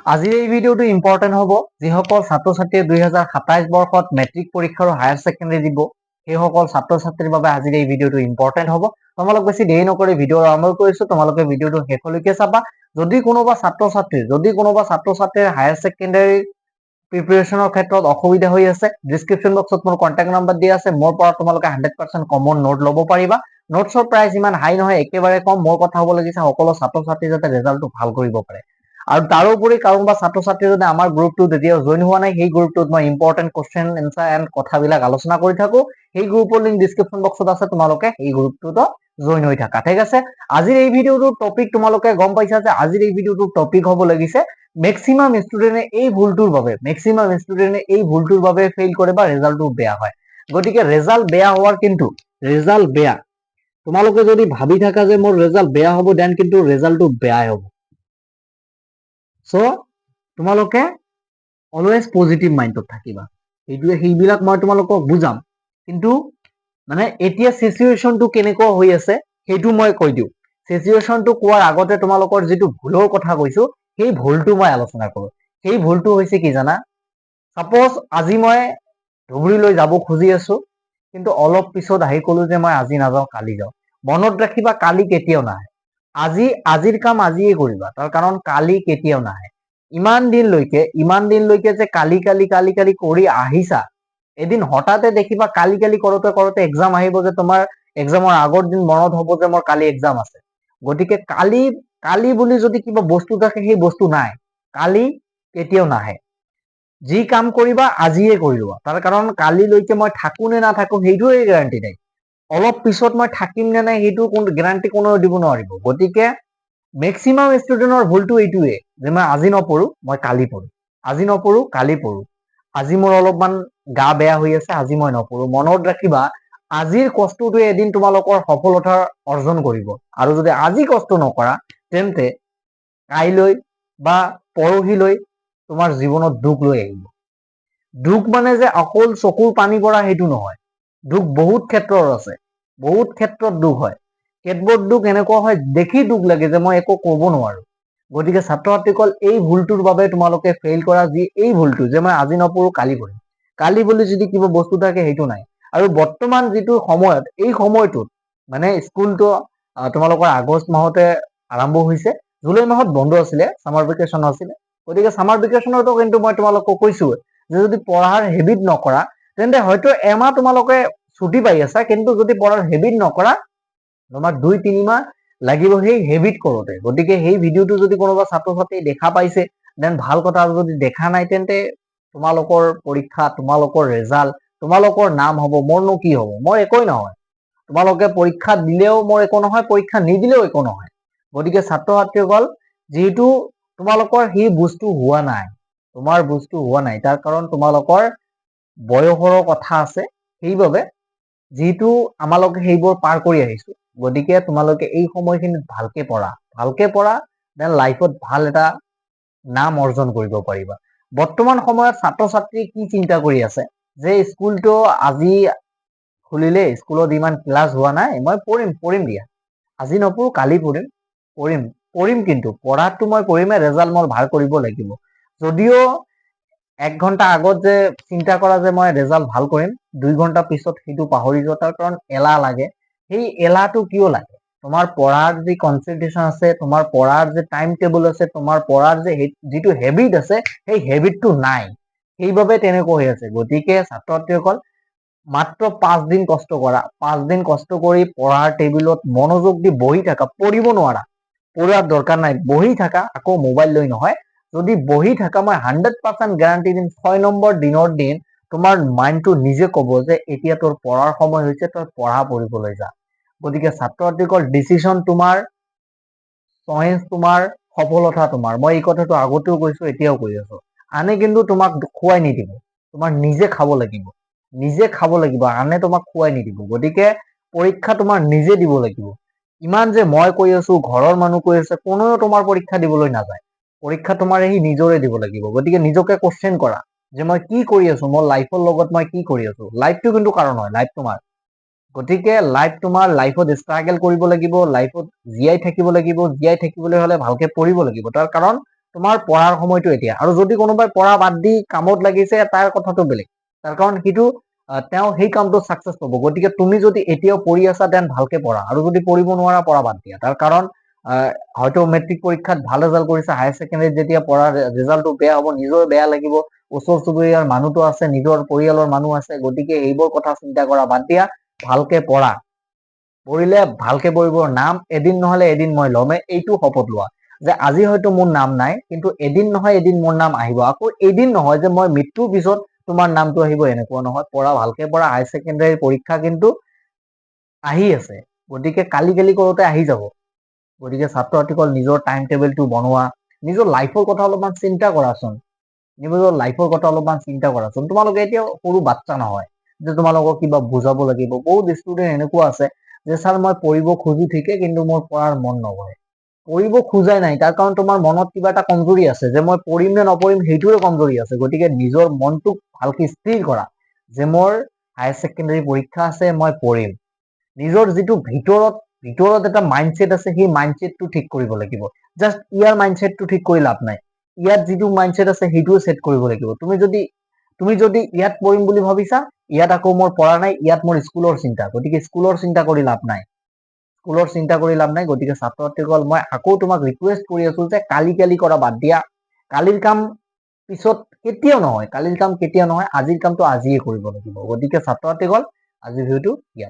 আজিৰ এই ভিডিঅ'টো ইম্পৰ্টেণ্ট হ'ব যিসকল ছাত্ৰ ছাত্ৰীয়ে 2027 বৰ্ষত মেট্ৰিক পৰীক্ষা আৰু হায়াৰ ছেকেণ্ডাৰী দিব সেইসকল ছাত্ৰ ছাত্ৰীৰ বাবে আজিৰ এই ভিডিঅ'টো ইম্পৰ্টেণ্ট হ'ব। তোমালোক বেছি দেৰি নকৰি ভিডিঅ' আৰম্ভ কৰিছো, তোমালোকে ভিডিঅ'টো শেষলৈকে চাবা। যদি কোনোবা ছাত্ৰ ছাত্ৰীৰ হায়াৰ ছেকেণ্ডাৰী প্ৰিপাৰেশ্যনৰ ক্ষেত্ৰত অসুবিধা হৈ আছে, ডিছক্ৰিপশ্যন বক্সত মোৰ কণ্টেক্ট নাম্বাৰ দিয়া আছে, মোৰ পৰা তোমালোকে 100% কমন নোট ল'ব পাৰিবা। নোটছৰ প্ৰাইচ ইমান হাই নহয়, একেবাৰে কম। মোৰ কথা হ'ব লাগিছে সকলো ছাত্ৰ ছাত্ৰী যাতে ৰেজাল্টটো ভাল কৰিব পাৰে। আৰু তাৰোপৰি কাৰোবাৰ ছাত্ৰ ছাত্ৰী যদি আমাৰ গ্ৰুপটোত এতিয়াও জইন হোৱা নাই, সেই গ্ৰুপটোত মই ইম্পৰ্টেণ্ট কুৱেশ্যন এনচাৰ এণ্ড কথাবিলাক আলোচনা কৰি থাকো। সেই গ্ৰুপৰ লিংক ডিছক্ৰিপশ্যন বক্সত আছে, তোমালোকে এই গ্ৰুপটোতো জইন হৈ থাকা। ঠিক আছে, আজিৰ এই ভিডিঅ'টোৰ টপিক তোমালোকে গম পাইছা যে আজিৰ এই ভিডিঅ'টোৰ টপিক হ'ব লাগিছে মেক্সিমাম ষ্টুডেণ্টে এই ভুলটোৰ বাবে ফেইল কৰে বা ৰেজাল্টটো বেয়া হয়। গতিকে ৰেজাল্ট বেয়া হোৱাৰ কিন্তু ৰেজাল্ট বেয়া, তোমালোকে যদি ভাবি থাকা যে মোৰ ৰেজাল্ট বেয়া হ'ব, দেন কিন্তু ৰেজাল্টটো বেয়াই হ'ব। চ' তোমালোকে অলৱেজ পজিটিভ মাইণ্ডত থাকিবা। সেইবিলাক মই তোমালোকক বুজাম, কিন্তু মানে এতিয়া চিচুৱেশ্যনটো কেনেকুৱা হৈ আছে সেইটো মই কৈ দিওঁ। চিচুৱেশ্যনটো কোৱাৰ আগতে তোমালোকৰ যিটো ভুলৰ কথা কৈছো সেই ভুলটো মই আলোচনা কৰো। সেই ভুলটো হৈছে কি জানা? সাপোজ আজি মই ধুবুৰীলৈ যাব খুজি আছো, কিন্তু অলপ পিছত আহি কলো যে মই আজি নাযাওঁ, কালি যাওঁ। মনত ৰাখিবা, কালি কেতিয়াও নাহে। আজিৰ কাম আজিয়ে কৰিবা, তাৰ কাৰণ কালি কেতিয়াও নাহে। ইমান দিনলৈকে যে কালি কৰি আহিছা, এদিন হঠাতে দেখিবা কালি কৰোতে এক্সাম আহিব, যে তোমাৰ এক্সামৰ আগৰ দিন মনত হ'ব যে মোৰ কালি এক্সাম আছে। গতিকে কালি বুলি যদি কিবা বস্তু থাকে, সেই বস্তু নাই। কালি কেতিয়াও নাহে। যি কাম কৰিবা আজিয়ে কৰি লোৱা, তাৰ কাৰণ কালিলৈকে মই থাকো নে নাথাকো সেইটোৱে গেৰাণ্টি নাই। অলপ পিছত মই থাকিম নে নাই সেইটো গেৰাণ্টি কোনেও দিব নোৱাৰিব। গতিকে মেক্সিমাম ষ্টুডেণ্টৰ ভুলটো এইটোৱে যে মই আজি নপঢ়ো, মই কালি পঢ়ো, আজি নপঢ়ো, কালি পঢ়ো। আজি মোৰ অলপমান গা বেয়া হৈ আছে, আজি মই নপঢ়ো। মনত ৰাখিবা, আজিৰ কষ্টটোৱে এদিন তোমালোকৰ সফলতা অৰ্জন কৰিব। আৰু যদি আজি কষ্ট নকৰা, তেন্তে কাইলৈ বা পৰহিলৈ তোমাৰ জীৱনত দুখ লৈ আহিব। দুখ মানে যে অকল চকুৰ পানী পৰা সেইটো নহয়। দুখ বহুত ক্ষেত্ৰত আছে, বহুত ক্ষেত্ৰত দুখ হয়। কেতবোৰ দুখ এনেকুৱা হয় দেখি দুখ লাগে যে মই একো ক'ব নোৱাৰো। গতিকে ছাত্ৰ ছাত্ৰীসকল, এই ভুলটোৰ বাবে তোমালোকে ফেইল কৰা, যি এই ভুলটো যে মই আজি নপঢ়ো কালি পঢ়িম, কালি বুলি যদি কিবা বস্তু থাকে সেইটো নাই। আৰু বৰ্তমান যিটো সময়ত, এই সময়টোত মানে স্কুলটো তোমালোকৰ আগষ্ট মাহতে আৰম্ভ হৈছে, জুলাই মাহত বন্ধ আছিলে, ছামাৰ ভেকেশ্যন আছিলে। গতিকে ছামাৰ ভেকেশ্যনতো কিন্তু মই তোমালোকক কৈছো যে যদি পঢ়াৰ হেবিট নকৰা, তেন্তে হয়তো এমাহ তোমালোকে ছুটি পাই আছা, কিন্তু যদি পঢ়াৰ হেবিট নকৰা, তোমাৰ 2-3 মাহ লাগিব সেই হেবিট কৰোতে। গতিকে সেই ভিডিঅ'টো যদি কোনোবা ছাত্ৰ ছাত্ৰী দেখা পাইছে, দেন ভাল কথা। আৰু যদি দেখা নাই, তেন্তে তোমালোকৰ পৰীক্ষা, তোমালোকৰ ৰেজাল্ট, তোমালোকৰ নাম হ'ব, মোৰনো কি হ'ব? মোৰ একোই নহয়। তোমালোকে পৰীক্ষা দিলেও মোৰ একো নহয়, পৰীক্ষা নিদিলেও একো নহয়। গতিকে ছাত্ৰ ছাত্ৰীসকল, যিহেতু তোমালোকৰ সেই বস্তু হোৱা নাই, তোমাৰ বস্তু হোৱা নাই, তাৰ কাৰণ তোমালোকৰ বয়সৰো কথা আছে। সেইবাবে যিহেতু আমালোকে সেইবোৰ পাৰ কৰি আহিছো, গতিকে তোমালোকে এই সময়খিনিত ভালকে পঢ়া, দেন লাইফত ভাল এটা নাম অৰ্জন কৰিব পাৰিবা। বৰ্তমান সময়ত ছাত্ৰ ছাত্ৰী কি চিন্তা কৰি আছে যে স্কুলটো আজি খুলিলে, স্কুলত ইমান ক্লাছ হোৱা নাই, মই পঢ়িম দিয়া, আজি নপঢ়ো কালি পঢ়িম, কিন্তু পঢ়াটো মই পঢ়িমেই, ৰেজাল্ট মই ভাল কৰিব লাগিব। যদিও 1 ঘণ্টা আগত যে চিন্তা কৰা যে মই ৰেজাল্ট ভাল কৰিম, 2 ঘণ্টা পিছত সেইটো পাহৰি যোৱা, তাৰ কাৰণ এলাহ লাগে। সেই এলাহটো কিয় লাগে? তোমাৰ পঢ়াৰ যি কনচেন্ট্ৰেশ্যন আছে, তোমাৰ পঢ়াৰ যে টাইম টেবুল আছে, তোমাৰ পঢ়াৰ যে যিটো হেবিট আছে, সেই হেবিটটো নাই। সেইবাবে তেনেকুৱা হৈ আছে। গতিকে ছাত্ৰ ছাত্ৰীসকল, মাত্ৰ 5 দিন কষ্ট কৰা, 5 দিন কষ্ট কৰি পঢ়াৰ টেবুলত মনোযোগ দি বহি থাকা। পঢ়িব নোৱাৰা, পঢ়াৰ দৰকাৰ নাই, বহি থাকা, আকৌ মোবাইল লৈ নহয়। যদি বহি থাকা, মই 100% গ্যাৰান্টি দিম, 6 নম্বৰ দিনৰ দিন তোমাৰ মাইণ্ডটো নিজে ক'ব যে এতিয়া তোৰ পঢ়াৰ সময় হৈছে, তই পঢ়িবলৈ যা। গতিকে ছাত্ৰ ছাত্ৰীসকল, ডিচিশ্যন তোমাৰ, চয়েস তোমাৰ, সফলতা তোমাৰ। মই এই কথাটো আগতেও কৈছো, এতিয়াও কৈ আছো। আনে কিন্তু তোমাক খুৱাই নিদিব, তোমাৰ নিজে খাব লাগিব, আনে তোমাক খুৱাই নিদিব। গতিকে পৰীক্ষা তোমাৰ নিজে দিব লাগিব। ইমান যে মই কৈ আছো, ঘৰৰ মানুহ কৈ আছে, কোনেও তোমাৰ পৰীক্ষা দিবলৈ নাযায়। পৰীক্ষা তোমাৰ সেই নিজৰে দিব লাগিব। গতিকে নিজকে কোৱেশ্চন কৰা যে মই কি কৰি আছো, মোৰ লাইফৰ লগত মই কি কৰি আছো। লাইফটো কিন্তু কাৰো নহয়, লাইফ তোমাৰ। গতিকে লাইফ তোমাৰ, লাইফত ষ্ট্ৰাগল কৰিব লাগিব, লাইফত জীয়াই থাকিব লাগিব। জীয়াই থাকিবলৈ হলে ভালকে পঢ়িব লাগিব। তাৰ কাৰণ তোমাৰ পঢ়াৰ সময়টো এতিয়া। আৰু যদি কোনোবাই পঢ়া বাদ দি কামত লাগিছে তাৰ কথাটো বেলেগ, তাৰ কাৰণ সেইটো তেওঁ সেই কামটো ছাকচেছ পাব। গতিকে তুমি যদি এতিয়াও পঢ়ি আছা দেন ভালকে পঢ়া, আৰু যদি পঢ়িব নোৱাৰা পঢ়া বাদ দিয়া। তাৰ কাৰণ হয়তো মেট্ৰিক পৰীক্ষাত ভাল ৰেজাল্ট কৰিছা, হায়াৰ ছেকেণ্ডাৰীত যেতিয়া পঢ়াৰ ৰিজাল্টটো বেয়া হ'ব, নিজৰ বেয়া লাগিব, ওচৰ চুবুৰীয়াৰ মানুহটো আছে, নিজৰ পৰিয়ালৰ মানুহ আছে, গতিকে এইবোৰ কথা চিন্তা কৰা বাদ দিয়া, ভালকে পঢ়া। পঢ়িলে ভালকে পঢ়িব, নাম এদিন নহলে এদিন মই ল'মে, এইটো শপত লোৱা যে আজি হয়তো মোৰ নাম নাই, কিন্তু এদিন নহয় এদিন মোৰ নাম আহিব। আকৌ এদিন নহয় যে মই মৃত্যুৰ পিছত তোমাৰ নামটো আহিব, এনেকুৱা নহয়। পঢ়া, ভালকে পঢ়া। হায়াৰ ছেকেণ্ডাৰীৰ পৰীক্ষা কিন্তু আহি আছে, গতিকে কালি কৰোতে আহি যাব। গতিকে ছাত্ৰ ছাত্ৰীসকল নিজৰ টাইম টেবুলটো বনোৱা, নিজৰ লাইফৰ কথা অলপমান চিন্তা কৰাচোন, নিজৰ লাইফৰ কথা অলপমান চিন্তা কৰাচোন। তোমালোকে এতিয়া সৰু বাচ্চা নহয় যে তোমালোকক কিবা বুজাব লাগিব। বহুত ষ্টুডেণ্ট এনেকুৱা আছে যে ছাৰ মই পঢ়িব খোজো ঠিকে, কিন্তু মোৰ পঢ়াৰ মন নকৰে। পঢ়িব খোজাই নাই, তাৰ কাৰণ তোমাৰ মনত কিবা এটা কমজুৰি আছে, যে মই পঢ়িম নে নপঢ়িম সেইটোৱে কমজুৰি আছে। গতিকে নিজৰ মনটোক ভালকে স্থিৰ কৰা যে মোৰ হায়াৰ ছেকেণ্ডাৰী পৰীক্ষা আছে, মই পঢ়িম। নিজৰ যিটো ভিতৰত এটা মাইণ্ডছেট আছে, সেই মাইণ্ডছেটটো ঠিক কৰিব লাগিব। জাষ্ট ইয়াৰ মাইণ্ডছেটটো ঠিক কৰি লাভ নাই, ইয়াত যিটো মাইণ্ডছেট আছে সেইটোও ছেট কৰিব লাগিব। তুমি যদি ইয়াত পঢ়িম বুলি ভাবিছা, ইয়াত আকৌ মোৰ পঢ়া নাই, ইয়াত মোৰ স্কুলৰ চিন্তা, গতিকে স্কুলৰ চিন্তা কৰি লাভ নাই। গতিকে ছাত্ৰ ছাত্ৰীসকল, মই আকৌ তোমাক ৰিকুৱেষ্ট কৰি আছো যে কালি কৰা বাদ দিয়া। কালিৰ কাম পিছত কেতিয়াও নহয়, আজিৰ কামটো আজিয়ে কৰিব লাগিব। গতিকে ছাত্ৰ ছাত্ৰীসকল, আজিৰ ভিডিঅ'টো ইয়াত।